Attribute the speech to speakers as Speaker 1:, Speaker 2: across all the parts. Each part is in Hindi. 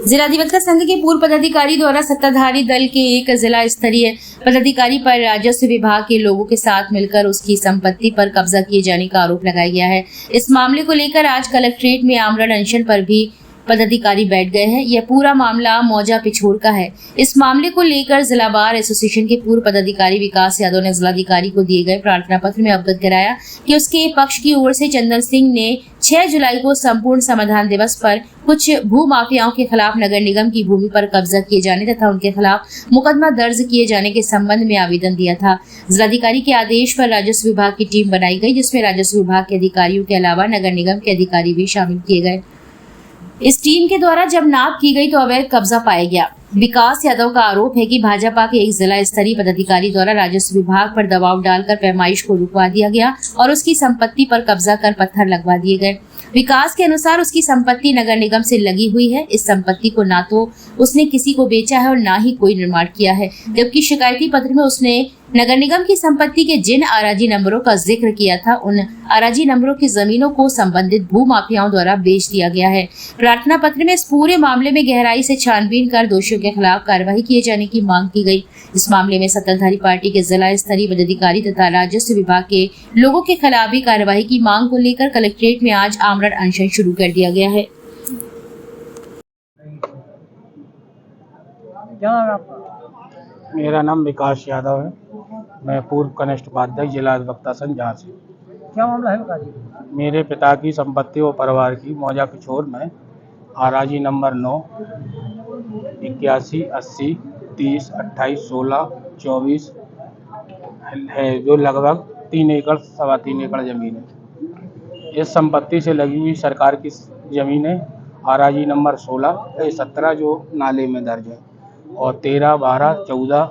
Speaker 1: जिला अधिवक्ता संघ के पूर्व पदाधिकारी द्वारा सत्ताधारी दल के एक जिला स्तरीय पदाधिकारी पर राजस्व विभाग के लोगों के साथ मिलकर उसकी संपत्ति पर कब्जा किए जाने का आरोप लगाया गया है। इस मामले को लेकर आज कलेक्ट्रेट में आमरण अनशन पर भी पदाधिकारी बैठ गए हैं। यह पूरा मामला मौजा पिछोर का है। इस मामले को लेकर जिला बार एसोसिएशन के पूर्व पदाधिकारी विकास यादव ने जिलाधिकारी को दिए गए प्रार्थना पत्र में अवगत कराया कि उसके पक्ष की ओर से चंदन सिंह ने 6 जुलाई को संपूर्ण समाधान दिवस पर कुछ भू माफियाओं के खिलाफ नगर निगम की भूमि पर कब्जा किए जाने तथा उनके खिलाफ मुकदमा दर्ज किए जाने के संबंध में आवेदन दिया था। जिलाधिकारी के आदेश पर राजस्व विभाग की टीम बनाई गई, जिसमें राजस्व विभाग के अधिकारियों के अलावा नगर निगम के अधिकारी भी शामिल किए गए। इस टीम के द्वारा जब नाप की गई तो अवैध कब्जा पाया गया। विकास यादव का आरोप है कि भाजपा के एक जिला स्तरीय पदाधिकारी द्वारा राजस्व विभाग पर दबाव डालकर पैमाइश को रुकवा दिया गया और उसकी संपत्ति पर कब्जा कर पत्थर लगवा दिए गए। विकास के अनुसार उसकी संपत्ति नगर निगम से लगी हुई है। इस संपत्ति को ना तो उसने किसी को बेचा है और ना ही कोई निर्माण किया है, जबकि शिकायती पत्र में उसने नगर निगम की संपत्ति के जिन आराजी नंबरों का जिक्र किया था, उन आराजी नंबरों की जमीनों को संबंधित भू माफियाओं द्वारा बेच दिया गया है। प्रार्थना पत्र में इस पूरे मामले में गहराई से छानबीन कर दोषियों के खिलाफ कार्रवाई किए जाने की मांग की गई। इस मामले में सत्ताधारी पार्टी के जिला स्तरीय पदाधिकारी तथा राजस्व विभाग के लोगों के खिलाफ भी कार्रवाई की मांग को लेकर कलेक्ट्रेट में आज आमरण अनशन शुरू कर दिया गया है।
Speaker 2: क्या नाम है आपका?
Speaker 3: मेरा नाम विकास यादव है। मैं पूर्व कनिष्ठ उपाध्यक्ष जिला अधिवक्ता संघ झांसी।
Speaker 2: क्या मामला है बता दीजिए।
Speaker 3: मेरे पिता की संपत्ति और परिवार की मौजा पिछोर में आराजी नंबर 9 81 80 30 28 16 24 है, जो लगभग 3 एकड़ सवा 3 एकड़ जमीन है। इस संपत्ति से लगी हुई सरकार की जमीन है आराजी नंबर 16 17 जो नाले में दर्ज है, और 13 12 14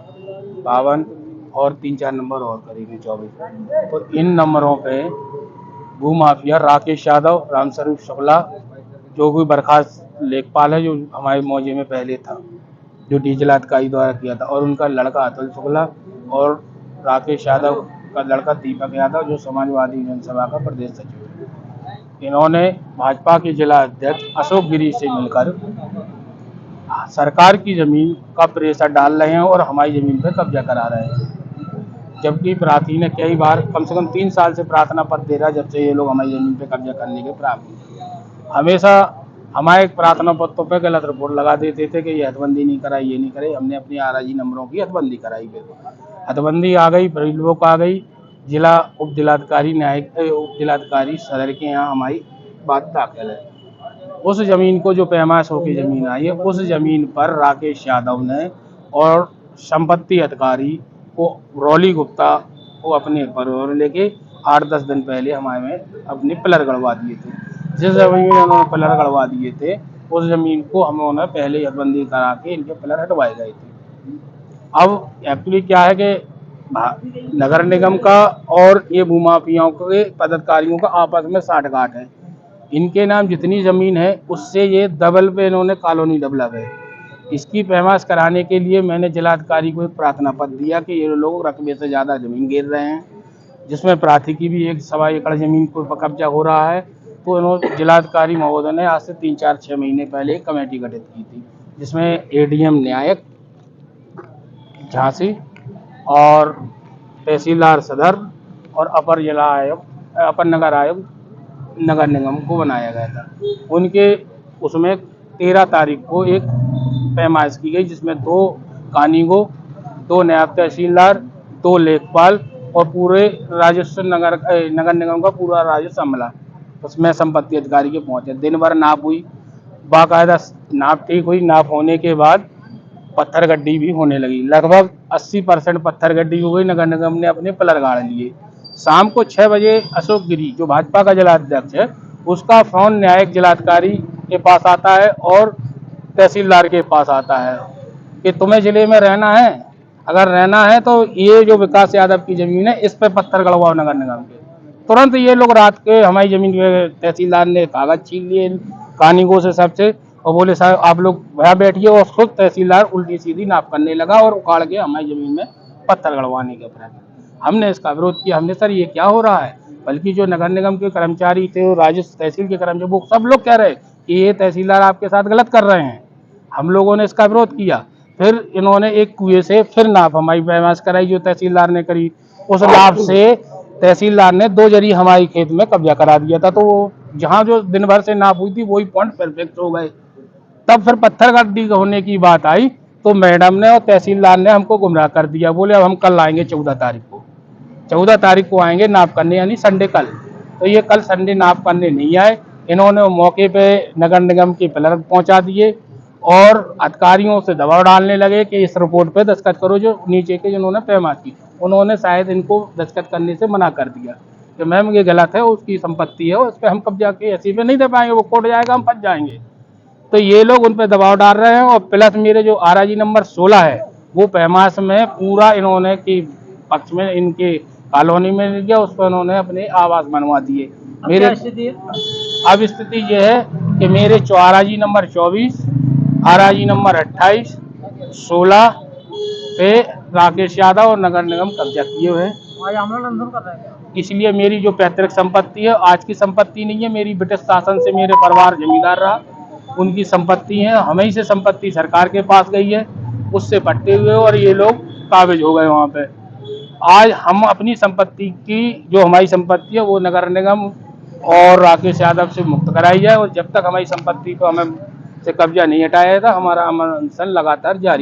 Speaker 3: 52 और 3-4 नंबर और करीब 24। तो इन नंबरों पे भू माफिया राकेश यादव, रामस्वरूप शुक्ला, जो कोई बर्खास्त लेखपाल है, जो हमारे मौजे में पहले था, जो डीजल अधिकारी द्वारा किया था, और उनका लड़का अतुल शुक्ला, और राकेश यादव का लड़का दीपक यादव, जो समाजवादी जनसभा का प्रदेश सचिव है। इन्होंने भाजपा के जिला अध्यक्ष अशोक गिरी से मिलकर सरकार की जमीन का प्रेशर डाल रहे हैं और हमारी जमीन पे कब्जा करा रहे हैं, जबकि प्रार्थी ने कई बार कम से कम 3 साल से प्रार्थना पत्र दे रहा है, जब से ये लोग हमारी जमीन पे कब्जा करने के प्राप्त। हमेशा हमारे प्रार्थना पत्रों पे गलत रिपोर्ट लगा देते थे कि ये हदबंदी नहीं कराई, ये नहीं कराई। हमने अपनी आराजी नंबरों की हदबंदी कराई, फिर हदबंदी आ गई, परिलोक आ गई, जिला उप जिलाधिकारी न्यायिक उप जिलाधिकारी सदर के यहाँ हमारी बात दाखिल है। उस जमीन को जो पैमाइश होकर जमीन आई है, उस जमीन पर राकेश यादव ने और संपत्ति अधिकारी को रौली गुप्ता को अपने पर लेके 8-10 दिन पहले हमारे में अपने पिलर गड़वा दिए थे। जिस जमीन में उन्होंने पिलर गड़वा दिए थे, उस जमीन को उन्होंने पहले हदबंदी करा के इनके पिलर हटवाए गए थे। अब एक्चुअली क्या है कि नगर निगम का और ये भूमाफियाओं के पदाधिकारियों का आपस में साठगांठ है। इनके नाम जितनी ज़मीन है उससे ये डबल पे इन्होंने कॉलोनी डेवलप है। इसकी पैमाइश कराने के लिए मैंने जिलाधिकारी को एक प्रार्थना पत्र दिया कि ये लोग रकबे से ज़्यादा ज़मीन घेर रहे हैं, जिसमें प्रार्थी की भी 1-1.25 एकड़ ज़मीन को कब्जा हो रहा है। तो इन्होंने जिलाधिकारी महोदय ने आज से 3-4-6 महीने पहले एक कमेटी गठित की थी, जिसमें ADM न्यायिक झांसी और तहसीलदार सदर और अपर जिला आयुक्त, अपर नगर आयुक्त नगर निगम को बनाया गया था। उनके उसमें 13 तारीख को एक पैमाइश की गई, जिसमें 2 कानीगो, 2 नायब तहसीलदार, 2 लेखपाल और पूरे राजस्व नगर निगम का पूरा राजस्व अमला उसमें संपत्ति अधिकारी के पहुंचे। दिन भर नाप हुई, बाकायदा नाप ठीक हुई। नाप होने के बाद पत्थर गड्डी भी होने लगी, लगभग 80% पत्थर गड्डी हो गई। नगर निगम ने अपने पिलर गाड़ लिए। शाम को 6 बजे अशोक गिरी, जो भाजपा का जिला अध्यक्ष है, उसका फोन न्यायिक जिलाधिकारी के पास आता है और तहसीलदार के पास आता है कि तुम्हें जिले में रहना है, अगर रहना है तो ये जो विकास यादव की जमीन है इस पे पत्थर गड़वाओ नगर निगम के। तुरंत ये लोग रात के हमारी जमीन पे तहसीलदार ने कागज छीन लिए कानीगो से सबसे, और बोले साहब आप लोग वहाँ बैठिए, और खुद तहसीलदार उल्टी सीधी नाप करने लगा और उखाड़ के हमारी जमीन में पत्थर गड़वाने के प्रयास। हमने इसका विरोध किया। हमने सर ये क्या हो रहा है, बल्कि जो नगर निगम के कर्मचारी थे, राजस्व तहसील के कर्मचारी, वो सब लोग कह रहे कि ये तहसीलदार आपके साथ गलत कर रहे हैं। हम लोगों ने इसका विरोध किया। फिर इन्होंने एक कुएं से फिर नाप हमारी पैमाइश कराई जो तहसीलदार ने करी। उस नाप से तहसीलदार ने 2 जरी हमारी खेत में कब्जा करा दिया था। तो वो जहाँ जो दिन भर से नाप हुई थी वही पॉइंट परफेक्ट हो गए। तब फिर पत्थर गड्डी होने की बात आई तो मैडम ने और तहसीलदार ने हमको गुमराह कर दिया। बोले अब हम कल आएंगे 14 तारीख को, 14 तारीख को आएंगे नाप करने, यानी संडे कल। तो ये कल संडे नाप करने नहीं आए। इन्होंने मौके पे नगर निगम के क्लर्क पहुंचा दिए और अधिकारियों से दबाव डालने लगे कि इस रिपोर्ट पे दस्तखत करो। जो नीचे के जिन्होंने पैमाइश की उन्होंने शायद इनको दस्तखत करने से मना कर दिया कि मैम ये गलत है, उसकी संपत्ति है, उस पर हम कब्जा के ऐसी पे नहीं दे पाएंगे, वो कोर्ट जाएगा, हम फंस जाएंगे। तो ये लोग उन पर दबाव डाल रहे हैं। और प्लस मेरे जो आरआईजी नंबर 16 है वो पैमाइश में पूरा इन्होंने की पक्ष में इनके कॉलोनी में गया, उस पर उन्होंने अपने आवास बनवा दिए। मेरे
Speaker 2: क्या स्थिति है?
Speaker 3: अब स्थिति ये है कि मेरे आरआईजी नंबर 24, आरआईजी नंबर 28, 16 पे राकेश यादव और नगर निगम कब्जा किए हुए हैं।
Speaker 2: आज आमरण अनशन कर रहे हैं।
Speaker 3: इसलिए मेरी जो पैतृक संपत्ति है, आज की संपत्ति नहीं है, मेरी ब्रिटिश शासन से मेरे परिवार जमींदार रहा, उनकी संपत्ति है। हमें से संपत्ति सरकार के पास गई है, उससे पट्टे हुए और ये लोग काबिज हो गए वहाँ पे। आज हम अपनी संपत्ति की, जो हमारी संपत्ति है वो नगर निगम और राकेश यादव से मुक्त कराई जाए। और जब तक हमारी संपत्ति को हमें से कब्जा नहीं हटाया था, हमारा अमर अनशन लगातार जारी।